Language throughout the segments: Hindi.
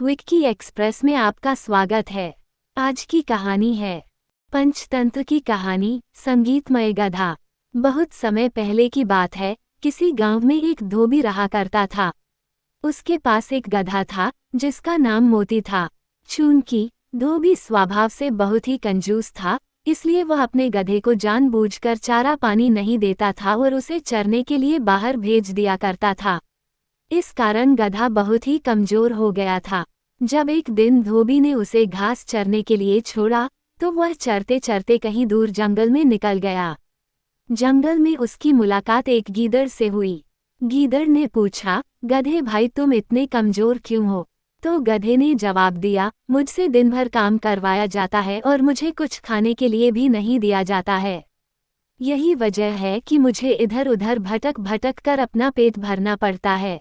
विक्की एक्सप्रेस में आपका स्वागत है। आज की कहानी है पंचतंत्र की कहानी, संगीतमय गधा। बहुत समय पहले की बात है, किसी गांव में एक धोबी रहा करता था। उसके पास एक गधा था जिसका नाम मोती था। चूंकि धोबी स्वभाव से बहुत ही कंजूस था, इसलिए वह अपने गधे को जानबूझकर चारा पानी नहीं देता था और उसे चरने के लिए बाहर भेज दिया करता था। इस कारण गधा बहुत ही कमजोर हो गया था। जब एक दिन धोबी ने उसे घास चरने के लिए छोड़ा, तो वह चरते चरते कहीं दूर जंगल में निकल गया। जंगल में उसकी मुलाकात एक गीदड़ से हुई। गीदड़ ने पूछा, गधे भाई तुम इतने कमजोर क्यों हो? तो गधे ने जवाब दिया, मुझसे दिन भर काम करवाया जाता है और मुझे कुछ खाने के लिए भी नहीं दिया जाता है। यही वजह है कि मुझे इधर उधर भटक भटक कर अपना पेट भरना पड़ता है।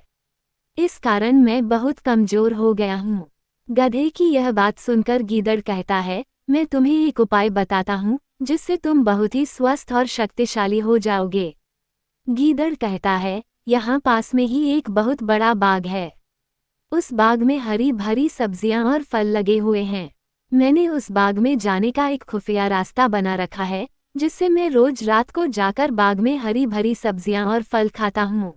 इस कारण मैं बहुत कमजोर हो गया हूँ। गधे की यह बात सुनकर गीदड़ कहता है, मैं तुम्हें एक उपाय बताता हूँ जिससे तुम बहुत ही स्वस्थ और शक्तिशाली हो जाओगे। गीदड़ कहता है, यहाँ पास में ही एक बहुत बड़ा बाग है। उस बाग में हरी भरी सब्जियां और फल लगे हुए हैं। मैंने उस बाग में जाने का एक खुफिया रास्ता बना रखा है, जिससे मैं रोज रात को जाकर बाग में हरी भरी सब्जियां और फल खाता हूँ।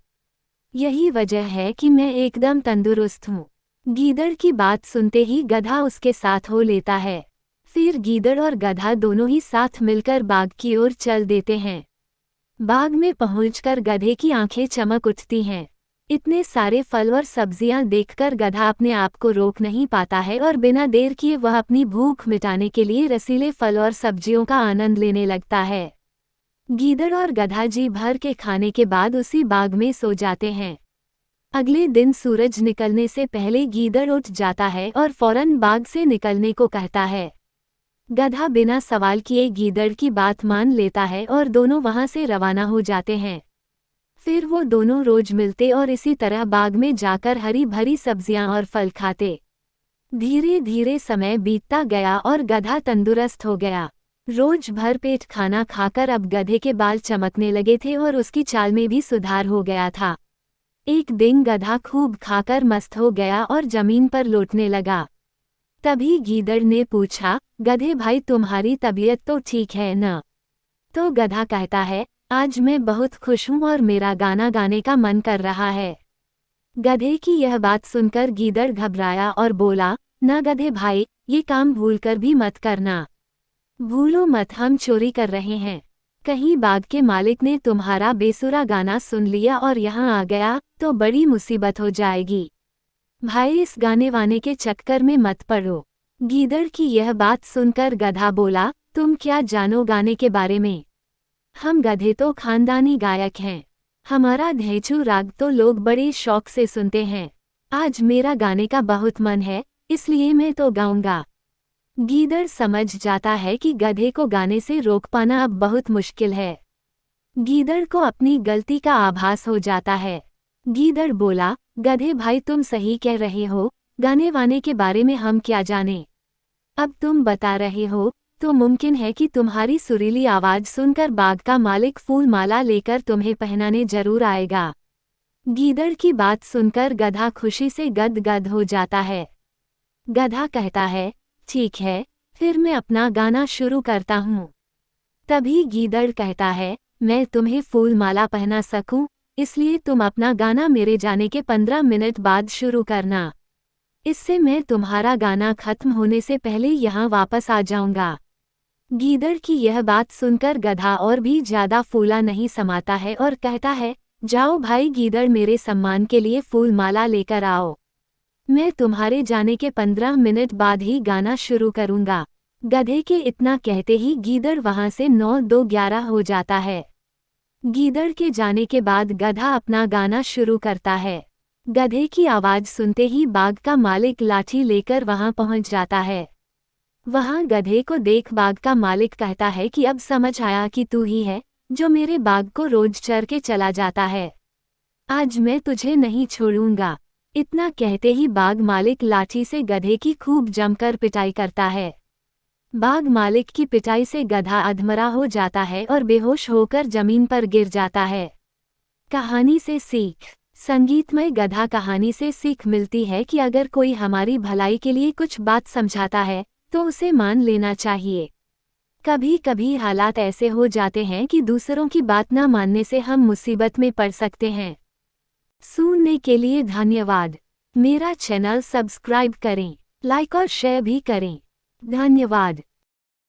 यही वजह है कि मैं एकदम तंदुरुस्त हूँ। गीदड़ की बात सुनते ही गधा उसके साथ हो लेता है। फिर गीदड़ और गधा दोनों ही साथ मिलकर बाग की ओर चल देते हैं। बाग में पहुंचकर गधे की आंखें चमक उठती हैं। इतने सारे फल और सब्जियां देखकर गधा अपने आप को रोक नहीं पाता है और बिना देर किए वह अपनी भूख मिटाने के लिए रसीले फल और सब्जियों का आनंद लेने लगता है। गीदड़ और गधा जी भर के खाने के बाद उसी बाग में सो जाते हैं। अगले दिन सूरज निकलने से पहले गीदड़ उठ जाता है और फौरन बाग से निकलने को कहता है। गधा बिना सवाल किए गीदड़ की बात मान लेता है और दोनों वहां से रवाना हो जाते हैं। फिर वो दोनों रोज मिलते और इसी तरह बाग में जाकर हरी भरी सब्जियां और फल खाते। धीरे धीरे समय बीतता गया और गधा तंदुरुस्त हो गया। रोज भर पेट खाना खाकर अब गधे के बाल चमकने लगे थे और उसकी चाल में भी सुधार हो गया था। एक दिन गधा खूब खाकर मस्त हो गया और जमीन पर लौटने लगा। तभी गीदड़ ने पूछा, गधे भाई तुम्हारी तबीयत तो ठीक है न? तो गधा कहता है, आज मैं बहुत खुश हूँ और मेरा गाना गाने का मन कर रहा है। गधे की यह बात सुनकर गीदड़ घबराया और बोला, न गधे भाई, ये काम भूलकर भी मत करना। भूलो मत, हम चोरी कर रहे हैं। कहीं बाग के मालिक ने तुम्हारा बेसुरा गाना सुन लिया और यहाँ आ गया तो बड़ी मुसीबत हो जाएगी। भाई इस गाने वाने के चक्कर में मत पड़ो। गीदड़ की यह बात सुनकर गधा बोला, तुम क्या जानो गाने के बारे में? हम गधे तो खानदानी गायक हैं। हमारा धेचू राग तो लोग बड़े शौक से सुनते हैं। आज मेरा गाने का बहुत मन है, इसलिए मैं तो गाऊंगा। गीदड़ समझ जाता है कि गधे को गाने से रोक पाना अब बहुत मुश्किल है। गीदड़ को अपनी गलती का आभास हो जाता है। गीदड़ बोला, गधे भाई तुम सही कह रहे हो, गाने वाने के बारे में हम क्या जाने। अब तुम बता रहे हो तो मुमकिन है कि तुम्हारी सुरीली आवाज सुनकर बाग का मालिक फूल माला लेकर तुम्हें पहनाने जरूर आएगा। गीदड़ की बात सुनकर गधा खुशी से गदगद हो जाता है। गधा कहता है, ठीक है, फिर मैं अपना गाना शुरू करता हूँ। तभी गीदड़ कहता है, मैं तुम्हें फूल माला पहना सकूं, इसलिए तुम अपना गाना मेरे जाने के 15 मिनट बाद शुरू करना। इससे मैं तुम्हारा गाना खत्म होने से पहले यहाँ वापस आ जाऊंगा। गीदड़ की यह बात सुनकर गधा और भी ज्यादा फूला नहीं समाता है और कहता है, जाओ भाई गीदड़, मेरे सम्मान के लिए फूल माला लेकर आओ। मैं तुम्हारे जाने के 15 मिनट बाद ही गाना शुरू करूंगा। गधे के इतना कहते ही गीदड़ वहां से 9-2-11 हो जाता है। गीदड़ के जाने के बाद गधा अपना गाना शुरू करता है। गधे की आवाज सुनते ही बाग का मालिक लाठी लेकर वहां पहुंच जाता है। वहां गधे को देख बाग का मालिक कहता है कि अब समझ आया कि तू ही है जो मेरे बाग को रोज चर के चला जाता है। आज मैं तुझे नहीं छोड़ूंगा। इतना कहते ही बाग मालिक लाठी से गधे की खूब जमकर पिटाई करता है। बाग मालिक की पिटाई से गधा अधमरा हो जाता है और बेहोश होकर जमीन पर गिर जाता है। कहानी से सीख। संगीतमय गधा कहानी से सीख मिलती है कि अगर कोई हमारी भलाई के लिए कुछ बात समझाता है तो उसे मान लेना चाहिए। कभी कभी हालात ऐसे हो जाते हैं कि दूसरों की बात न मानने से हम मुसीबत में पड़ सकते हैं। सुनने के लिए धन्यवाद। मेरा चैनल सब्सक्राइब करें, लाइक और शेयर भी करें। धन्यवाद।